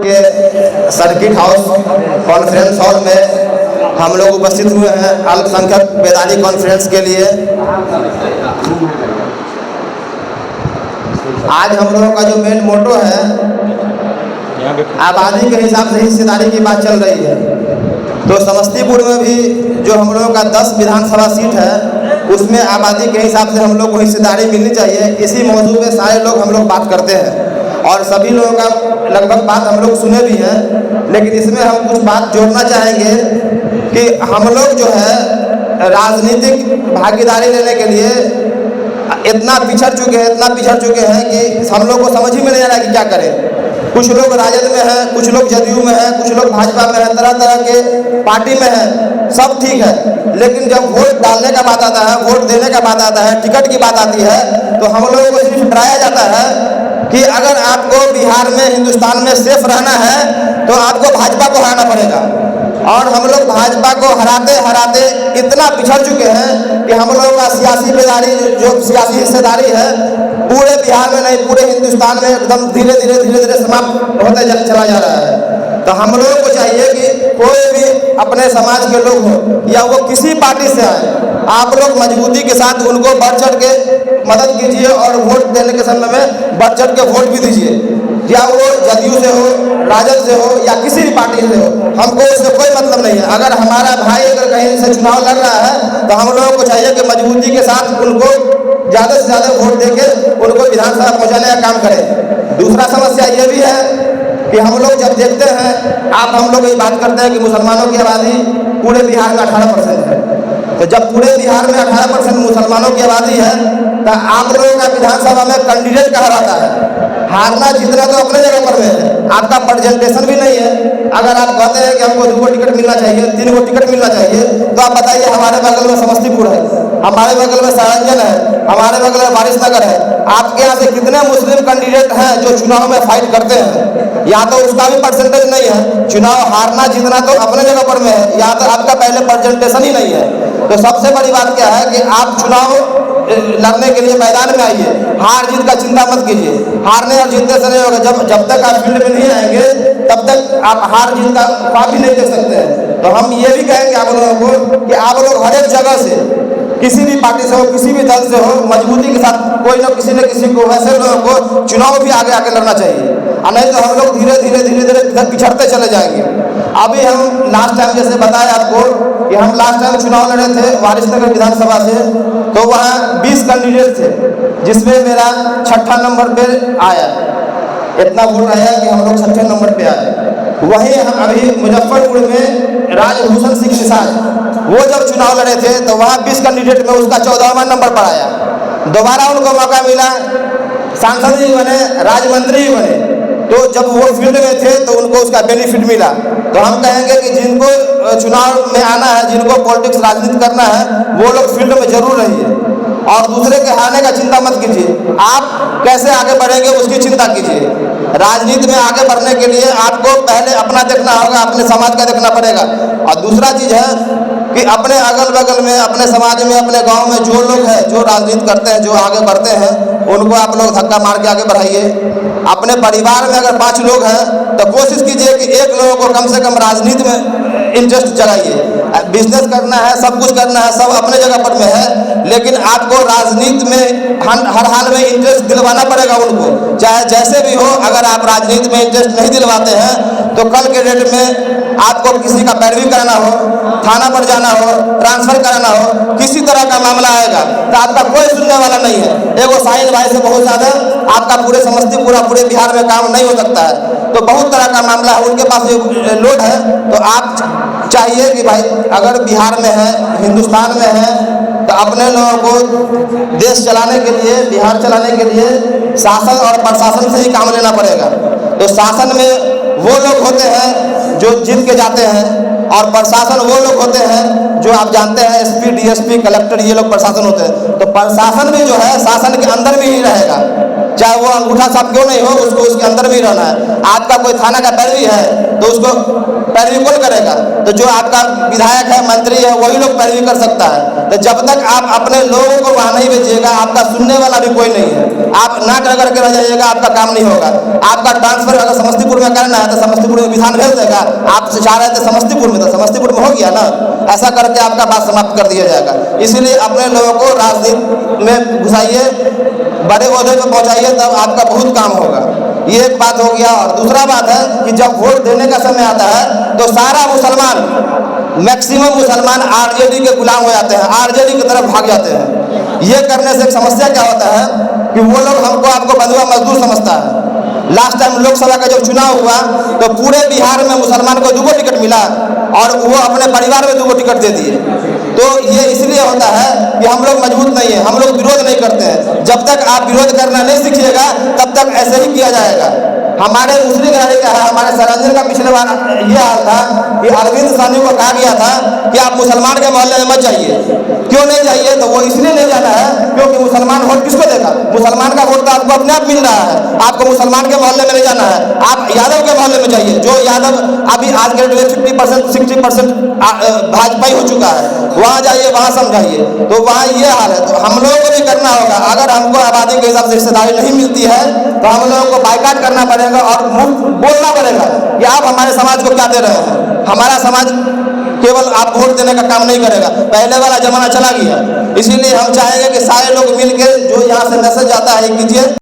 के circuit house conference hall में हम लोग उपस्थित हुए हैं अल्पसंख्यक बेदारी कॉन्फ्रेंस के लिए। आज हम लोगों का जो मेन मोटो है, आबादी के हिसाब से हिस्सेदारी की बात चल रही है। तो समस्तीपुर में भी जो हम लोगों का 10 विधानसभा सीट है, उसमें आबादी के हिसाब से हम लोग को हिस्सेदारी मिलनी चाहिए। इसी मौजूद में सारे लोग हम लोग बात करते हैं और सभी लोगों का लगभग बात हम लोग सुने भी हैं, लेकिन इसमें हम कुछ बात जोड़ना चाहेंगे कि हम लोग जो है राजनीतिक भागीदारी लेने के लिए इतना पिछड़ चुके हैं कि हम लोग को समझ ही में नहीं आ रहा कि क्या करें। कुछ लोग राजद में हैं, कुछ लोग जदयू में हैं, कुछ लोग भाजपा में हैं, तरह तरह के पार्टी में हैं, सब ठीक है। लेकिन जब वोट डालने का बात आता है, वोट देने का बात आता है, टिकट की बात आती है, तो हम लोगों को सिर्फ डराया जाता है कि अगर आपको बिहार में, हिंदुस्तान में सेफ रहना है तो आपको भाजपा को हराना पड़ेगा। और हम लोग भाजपा को हराते हराते इतना पिछड़ चुके हैं कि हम लोगों का सियासी बेदारी, जो सियासी हिस्सेदारी है, पूरे बिहार में नहीं पूरे हिंदुस्तान में एकदम धीरे धीरे समाप्त होते चला जा रहा है। तो हम लोगों को चाहिए कि कोई भी अपने समाज के लोग हो या वो किसी पार्टी से आए, आप लोग मजबूती के साथ उनको बढ़ चढ़ के मदद कीजिए और वोट देने के समय में बढ़ चढ़ के वोट भी दीजिए। या वो जदयू से हो, राजद से हो या किसी भी पार्टी से हो, हमको उससे कोई मतलब नहीं है। अगर हमारा भाई अगर कहीं से चुनाव लड़ रहा है तो हम लोगों को चाहिए कि मजबूती के साथ उनको ज़्यादा से ज़्यादा वोट देके उनको विधानसभा पहुँचाने का काम करें। दूसरा समस्या ये भी है कि हम लोग जब देखते हैं, हम लोग ये बात करते हैं कि मुसलमानों की आबादी पूरे बिहार में 18% है। तो जब पूरे बिहार में 18% मुसलमानों की आबादी है तो आप लोगों का विधानसभा में कैंडिडेट कहाँ रहता है? हारना जीतना तो अपने जगह पर में है, आपका प्रेजेंटेशन भी नहीं है। अगर आप कहते हैं कि हमको 2 टिकट मिलना चाहिए, 3 टिकट मिलना चाहिए, तो आप बताइए हमारे बगल में समस्तीपुर है, हमारे बगल में सारंजन है, हमारे बगल में वारिसनगर है। आपके यहाँ से कितने मुस्लिम कैंडिडेट हैं जो चुनाव में फाइट करते हैं? या तो उसका भी परसेंटेज नहीं है। चुनाव हारना जीतना तो अपने जगह पर में है, या तो आपका पहले प्रेजेंटेशन ही नहीं है। तो सबसे बड़ी बात क्या है कि आप चुनाव लड़ने के लिए मैदान में आइए, हार जीत का चिंता मत कीजिए। हारने और जीतने से नहीं होगा। जब तक आप फील्ड में नहीं आएंगे तब तक आप हार जीत का ख्वाब भी नहीं देख सकते हैं। तो हम ये भी कहेंगे आप लोगों को कि आप लोग हर एक जगह से, किसी भी पार्टी से हो, किसी भी दल से हो, मजबूती के साथ कोई न किसी को वैसे लोगों को चुनाव भी आगे लड़ना चाहिए, और नहीं तो हम लोग धीरे धीरे पिछड़ते चले जाएंगे। अभी हम लास्ट टाइम जैसे बताया आपको कि हम लास्ट टाइम चुनाव लड़े थे वारिसनगर विधानसभा से, तो वहाँ 20 कैंडिडेट थे, जिसमें मेरा 6ठा नंबर पे आया। इतना वोट आया कि हम लोग 6ठे नंबर पे आए। वहीं हम अभी मुजफ्फरपुर में राजभूषण सिंह निषाद, वो जब चुनाव लड़े थे तो वहाँ 20 कैंडिडेट में उसका 14वां नंबर पर आया। दोबारा उनको मौका मिला, सांसद ही बने, राज्य मंत्री ही बने। तो जब वो फील्ड में थे तो उनको उसका बेनिफिट मिला। तो हम कहेंगे कि जिनको चुनाव में आना है, जिनको पॉलिटिक्स राजनीति करना है, वो लोग फील्ड में जरूर रहिए और दूसरे के हारने का चिंता मत कीजिए। आप कैसे आगे बढ़ेंगे उसकी चिंता कीजिए। राजनीति में आगे बढ़ने के लिए आपको पहले अपना देखना होगा, अपने समाज का देखना पड़ेगा। और दूसरा चीज़ है कि अपने अगल बगल में, अपने समाज में, अपने गांव में जो लोग हैं, जो राजनीति करते हैं, जो आगे बढ़ते हैं, उनको आप लोग धक्का मार के आगे बढ़ाइए। अपने परिवार में अगर 5 लोग हैं तो कोशिश कीजिए कि 1 लोगों को कम से कम राजनीति में इंटरेस्ट जगाइए। बिजनेस करना है, सब कुछ करना है, सब अपने जगह पर में है, लेकिन आपको राजनीति में हर हाल में इंटरेस्ट दिलवाना पड़ेगा उनको, चाहे जैसे भी हो। अगर आप राजनीति में इंटरेस्ट नहीं दिलवाते हैं तो कल के डेट में आपको किसी का पैरवी कराना हो, थाना पर जाना हो, ट्रांसफर कराना हो, किसी तरह का मामला आएगा तो आपका कोई सुनने वाला नहीं है। एगो साहिल भाई से बहुत ज़्यादा आपका पूरे समस्तीपुर, पूरे बिहार में काम नहीं हो सकता है। तो बहुत तरह का मामला है, उनके पास लोड है। तो आप चाहिए कि भाई अगर बिहार में है, हिंदुस्तान में है, तो अपने लोगों को देश चलाने के लिए, बिहार चलाने के लिए शासन और प्रशासन से ही काम लेना पड़ेगा। तो शासन में वो लोग होते हैं जो जीत के जाते हैं, और प्रशासन वो लोग होते हैं जो आप जानते हैं SP, DSP, कलेक्टर, ये लोग प्रशासन होते हैं। तो प्रशासन भी जो है शासन के अंदर भी ही रहेगा, चाहे वो अंगूठा साफ क्यों नहीं हो, उसको उसके अंदर भी रहना है। आपका कोई थाना का पैरवी है तो उसको पैरवी कौन करेगा? तो जो आपका विधायक है, मंत्री है, वही लोग पैरवी कर सकता है। तो जब तक आप अपने लोगों को वहाँ नहीं भेजिएगा, आपका सुनने वाला भी कोई नहीं है। आप नाक रगड़ के रह जाइएगा, आपका काम नहीं होगा। आपका ट्रांसफर अगर समस्तीपुर में करना है तो समस्तीपुर में विधान भेज देगा। आप चाह रहे थे समस्तीपुर में, तो समस्तीपुर में हो गया ना। ऐसा करके आपका बात समाप्त कर दिया जाएगा। इसीलिए अपने लोगों को राजनीति में घुसाइए, बड़े ओहदे पर पहुंचाइए, तब आपका बहुत काम होगा। ये एक बात हो गया। और दूसरा बात है कि जब वोट देने का समय आता है तो सारा मुसलमान, मैक्सिमम मुसलमान आरजेडी के गुलाम हो जाते हैं, आरजेडी की तरफ भाग जाते हैं। ये करने से एक समस्या क्या होता है कि वो लोग हमको आपको बंधुआ मजदूर समझता है। लास्ट टाइम लोकसभा का जब चुनाव हुआ तो पूरे बिहार में मुसलमान को 2 टिकट मिला और वो अपने परिवार में 2 टिकट दे दिए। तो ये इसलिए होता है कि हम लोग मजबूत नहीं है, हम लोग विरोध नहीं करते हैं। जब तक आप विरोध करना नहीं सीखिएगा तब तक ऐसे ही किया जाएगा। हमारे दूसरी गाड़ी का है, हमारे सरंजन का पिछले बार ये हाल था कि अरविंद साहनी को कहा गया था कि आप मुसलमान के मोहल्ले में मत जाइए। क्यों नहीं जाइए? तो वो इसलिए नहीं जाना है क्योंकि मुसलमान वोट किसको देगा? मुसलमान का वोट तो आपको अपने आप मिल रहा है। आपको मुसलमान के मोहल्ले में नहीं जाना है, आप यादव के मोहल्ले में जाइए। जो यादव अभी आज के डेट में 50% 60% भाजपा ही हो चुका है, वहाँ जाइए, वहाँ समझाइए। तो वहाँ ये हाल है। तो हम लोगों को भी करना होगा। अगर हमको आबादी के हिसाब से हिस्सेदारी नहीं मिलती है तो हम लोगों को बाइकाट करना पड़ेगा और बोलना पड़ेगा कि आप हमारे समाज को क्या दे रहे हैं। हमारा समाज केवल आप वोट देने का काम नहीं करेगा, पहले वाला जमाना चला गया। इसीलिए हम चाहेंगे कि सारे लोग मिलकर जो यहाँ से मैसेज आता है कीजिए।